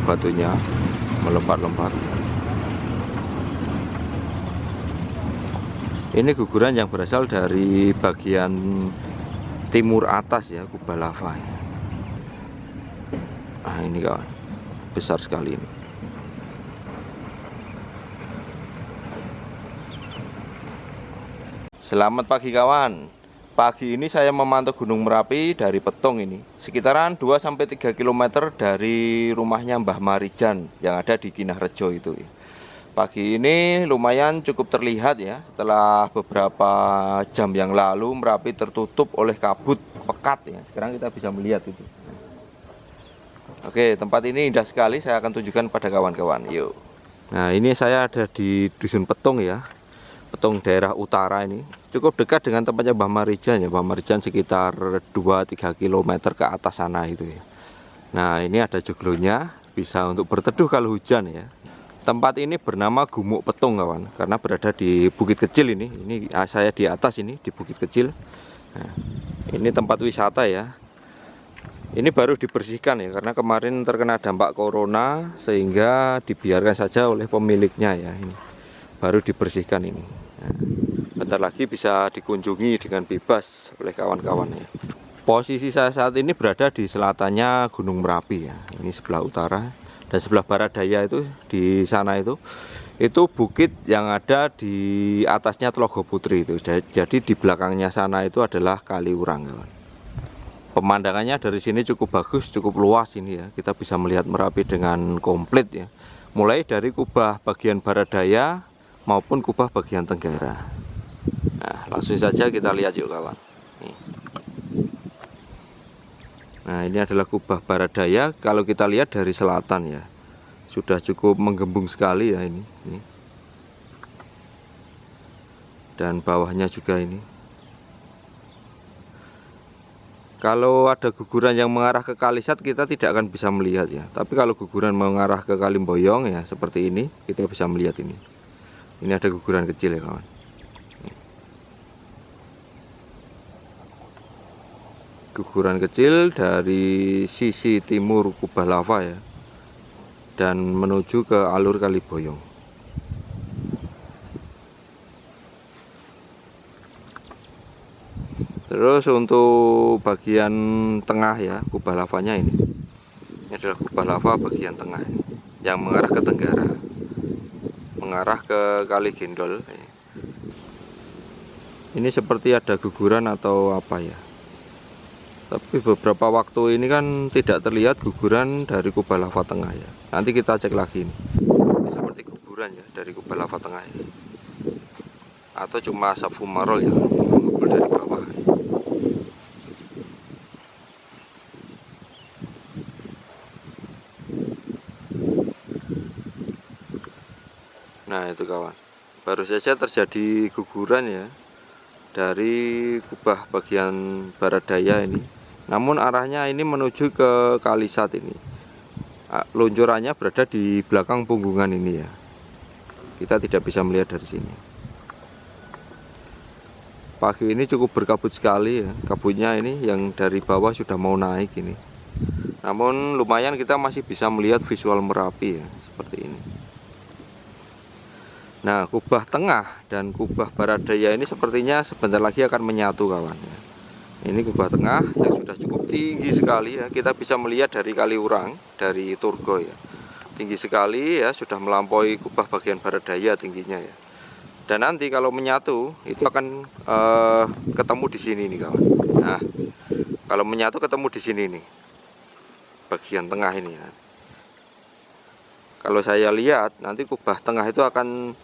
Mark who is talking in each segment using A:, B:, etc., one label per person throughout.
A: Batunya melompat-lompat. Ini guguran yang berasal dari bagian timur atas ya, kubah lava. Nah ini kawan, besar sekali ini. Selamat pagi kawan. Pagi ini saya memantau Gunung Merapi dari Petung ini. Sekitaran 2-3 km dari rumahnya Mbah Marijan yang ada di Kinarrejo itu. Pagi ini lumayan cukup terlihat ya. Setelah beberapa jam yang lalu Merapi tertutup oleh kabut pekat ya. Sekarang kita bisa melihat itu. Oke, tempat ini indah sekali. Saya akan tunjukkan pada kawan-kawan. Yuk. Nah, ini saya ada di Dusun Petung ya. Petung daerah utara ini. Cukup dekat dengan tempatnya Mbah Marijan ya. Mbah Marijan sekitar 2-3 km ke atas sana itu ya. Nah, ini ada joglonya, bisa untuk berteduh kalau hujan ya. Tempat ini bernama Gumuk Petung kawan, karena berada di bukit kecil ini. Ini saya di atas ini di bukit kecil. Nah, ini tempat wisata ya. Ini baru dibersihkan ya, karena kemarin terkena dampak corona sehingga dibiarkan saja oleh pemiliknya ya. Ini baru dibersihkan ini. Nah, bentar lagi bisa dikunjungi dengan bebas oleh kawan-kawan ya. Posisi saya saat ini berada di selatannya Gunung Merapi ya. Ini sebelah utara. Dan sebelah barat daya itu di sana itu bukit yang ada di atasnya Tlogo Putri itu. Jadi di belakangnya sana itu adalah Kaliurang kawan. Pemandangannya dari sini cukup bagus, cukup luas ini ya. Kita bisa melihat Merapi dengan komplit ya. Mulai dari kubah bagian barat daya maupun kubah bagian tenggara. Nah, langsung saja kita lihat yuk kawan. Nah, ini adalah kubah barat daya. Kalau kita lihat dari selatan ya, sudah cukup menggembung sekali ya ini. Dan bawahnya juga ini. Kalau ada guguran yang mengarah ke Kalisat kita tidak akan bisa melihat ya. Tapi kalau guguran mengarah ke Kalimboyong ya seperti ini, kita bisa melihat ini. Ini ada guguran kecil ya kawan. Guguran kecil dari sisi timur kubah lava ya, dan menuju ke alur Kaliboyong. Terus untuk bagian tengah ya, kubah lavanya ini adalah kubah lava bagian tengah yang mengarah ke tenggara, mengarah ke Kali Gendol. Ini seperti ada guguran atau apa ya. Tapi beberapa waktu ini kan tidak terlihat guguran dari kubah lava tengah ya. Nanti kita cek lagi ini. Ini seperti guguran ya dari kubah lava tengah ya. Atau cuma asap fumarol yang mengumpul dari bawah. Nah itu kawan, baru saja terjadi guguran ya dari kubah bagian barat daya ini. Namun arahnya ini menuju ke Kalisat ini. Luncurannya berada di belakang punggungan ini ya. Kita tidak bisa melihat dari sini. Pagi ini cukup berkabut sekali ya. Kabutnya ini yang dari bawah sudah mau naik ini. Namun lumayan kita masih bisa melihat visual Merapi ya, seperti ini. Nah, kubah tengah dan kubah barat daya ini sepertinya sebentar lagi akan menyatu kawan ya. Ini kubah tengah yang sudah cukup tinggi sekali ya. Kita bisa melihat dari Kaliurang, dari Turgo ya. Tinggi sekali ya, sudah melampaui kubah bagian barat daya tingginya ya. Dan nanti kalau menyatu itu akan ketemu di sini nih kawan. Nah, kalau menyatu ketemu di sini nih. Bagian tengah ini ya. Kalau saya lihat nanti kubah tengah itu akan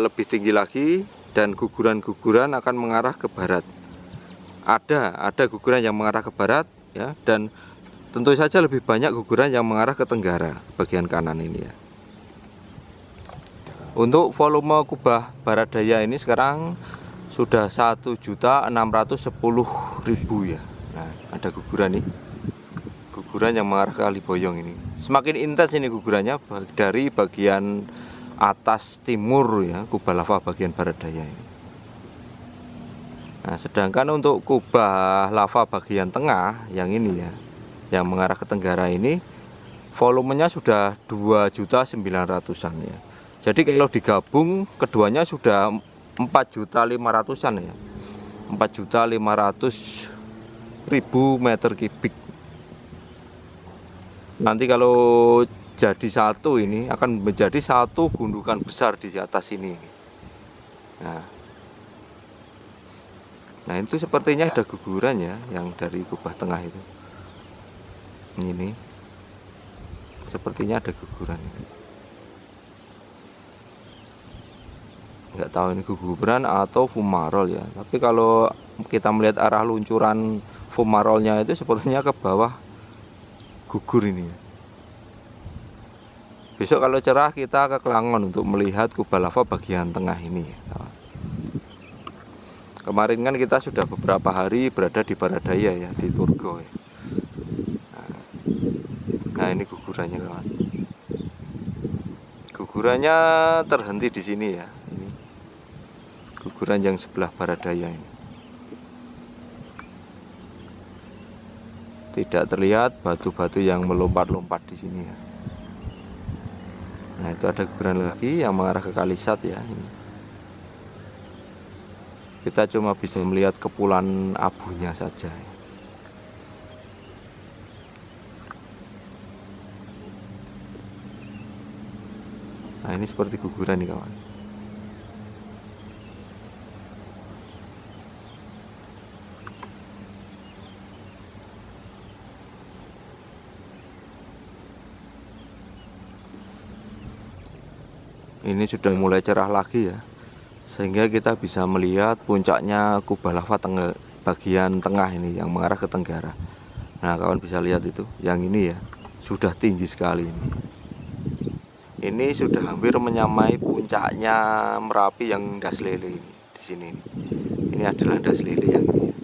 A: lebih tinggi lagi dan guguran-guguran akan mengarah ke barat. Ada guguran yang mengarah ke barat ya, dan tentu saja lebih banyak guguran yang mengarah ke tenggara bagian kanan ini ya. Untuk volume kubah barat daya ini sekarang sudah 1.610.000 ya. Nah, ada guguran nih. Guguran yang mengarah ke Kaliboyong ini. Semakin intens ini gugurannya dari bagian atas timur ya, kubah lava bagian barat daya ini. Nah, sedangkan untuk kubah lava bagian tengah yang ini ya, yang mengarah ke tenggara ini volumenya sudah 2.900.000-an ya. Jadi kalau digabung keduanya sudah 4.500.000-an ya. 4.500.000 meter kubik. Nanti kalau jadi satu ini akan menjadi satu gundukan besar di atas ini. Nah itu sepertinya ada guguran ya, yang dari kubah tengah itu. Ini sepertinya ada guguran. Nggak tahu ini guguran atau fumarol ya. Tapi kalau kita melihat arah luncuran fumarolnya itu sepertinya ke bawah gugur ini. Besok kalau cerah kita ke Kelangon untuk melihat kubah lava bagian tengah ini. Kemarin kan kita sudah beberapa hari berada di Baradaya ya, di Turgo ya. Nah ini gugurannya kawan. Gugurannya terhenti di sini ya. Ini guguran yang sebelah Baradaya ini. Tidak terlihat batu-batu yang melompat-lompat di sini ya. Nah itu ada guguran lagi yang mengarah ke Kalisat ya. Ini. Kita cuma bisa melihat kepulan abunya saja. Nah ini seperti guguran nih kawan. Ini sudah mulai cerah lagi ya, sehingga kita bisa melihat puncaknya kubah lava bagian tengah ini yang mengarah ke tenggara. Nah kawan bisa lihat itu, yang ini ya sudah tinggi sekali ini. Ini sudah hampir menyamai puncaknya Merapi yang das lele ini di sini. Ini adalah das lele yang ini.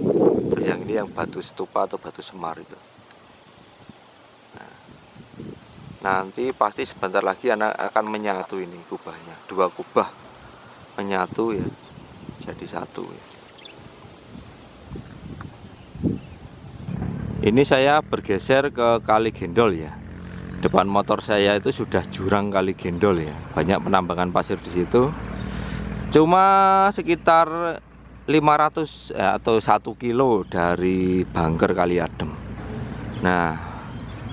A: Terus yang ini yang batu stupa atau batu semar itu. Nanti pasti sebentar lagi akan menyatu ini kubahnya, dua kubah menyatu ya, jadi satu ya. Ini saya bergeser ke Kali Gendol ya. Depan motor saya itu sudah jurang Kali Gendol ya, banyak penambangan pasir di situ. Cuma sekitar 500 atau 1 kilo dari Bangker Kali Adem. Nah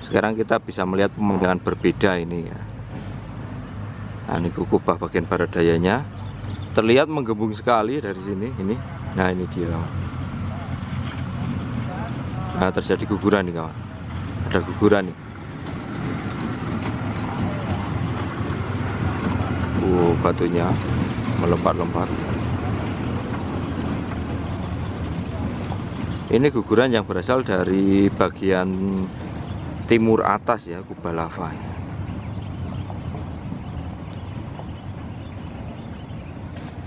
A: sekarang kita bisa melihat pemandangan berbeda ini ya. Nah ini kubah bagian Baradayanya terlihat menggembung sekali dari sini ini. Nah ini dia kawan. Nah terjadi guguran nih kawan. Ada guguran nih. Batunya melompat-lompat. Ini guguran yang berasal dari bagian timur atas ya, kubah lava.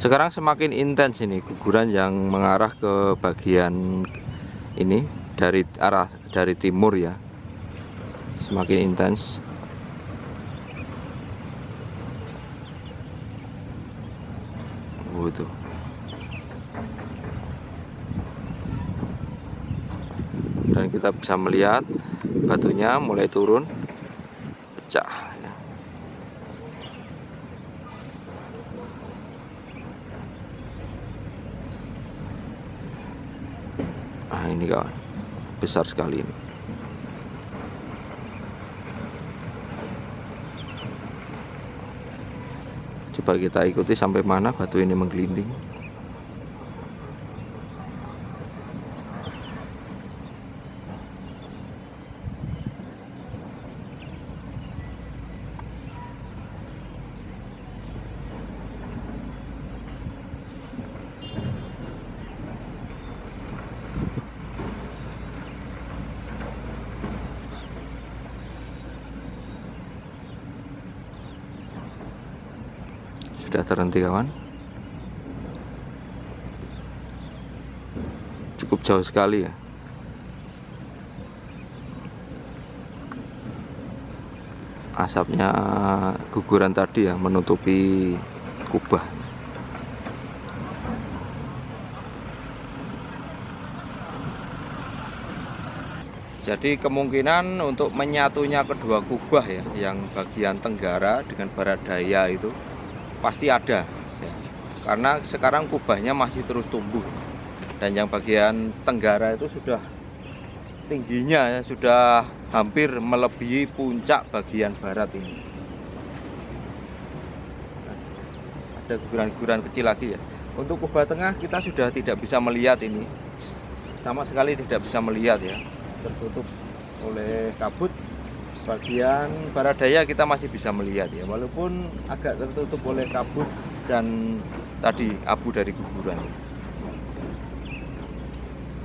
A: Sekarang semakin intens ini guguran yang mengarah ke bagian ini dari timur ya, semakin intens. Itu dan kita bisa melihat batunya mulai turun, pecah ya. Nah ini kawan, besar sekali ini. Coba kita ikuti sampai mana batu ini menggelinding. Sudah terhenti kawan. Cukup jauh sekali ya. Asapnya guguran tadi ya menutupi kubah. Jadi kemungkinan untuk menyatunya kedua kubah ya, yang bagian tenggara dengan barat daya itu pasti ada ya. Karena sekarang kubahnya masih terus tumbuh, dan yang bagian tenggara itu sudah tingginya ya, sudah hampir melebihi puncak bagian barat ini. Ada guguran-guguran kecil lagi ya. Untuk kubah tengah kita sudah tidak bisa melihat ini, sama sekali tidak bisa melihat ya, tertutup oleh kabut. Bagian barat daya kita masih bisa melihat ya, walaupun agak tertutup oleh kabut dan tadi abu dari guguran.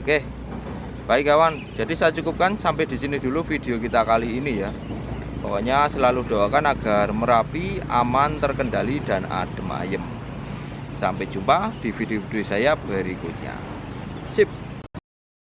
A: Oke, baik kawan, jadi saya cukupkan sampai di sini dulu video kita kali ini ya. Pokoknya selalu doakan agar Merapi aman, terkendali, dan adem ayem. Sampai jumpa di video-video saya berikutnya. Sip.